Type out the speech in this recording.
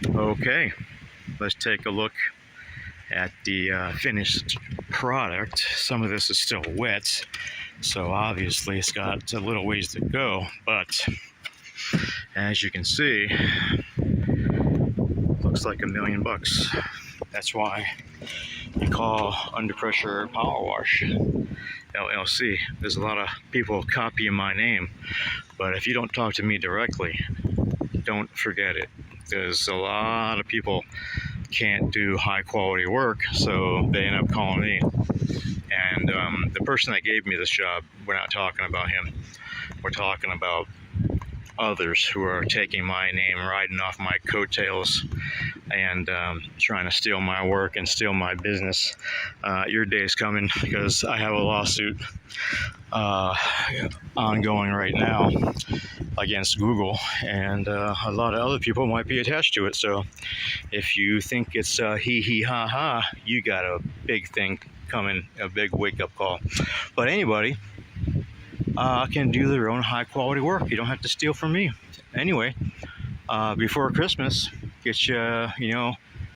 Okay, let's take a look at the finished product. Some of this is still wet, so obviously it's got a little ways to go, but as you can see, looks like $1,000,000. That's why you call Under Pressure Power Wash LLC. There's a lot of people copying my name, but if you don't talk to me directly, don't forget it. There's a lot of people can't do high quality work, so they end up calling me. And the person that gave me this job, we're not talking about him. We're talking about others who are taking my name, riding off my coattails, and trying to steal my work and steal my business. Your day's coming, because I have a lawsuit ongoing right now against Google, and a lot of other people might be attached to it. So if you think it's hee hee ha ha, you got a big thing coming, a big wake-up call. But anybody can do their own high quality work. You don't have to steal from me. Anyway, before Christmas, get you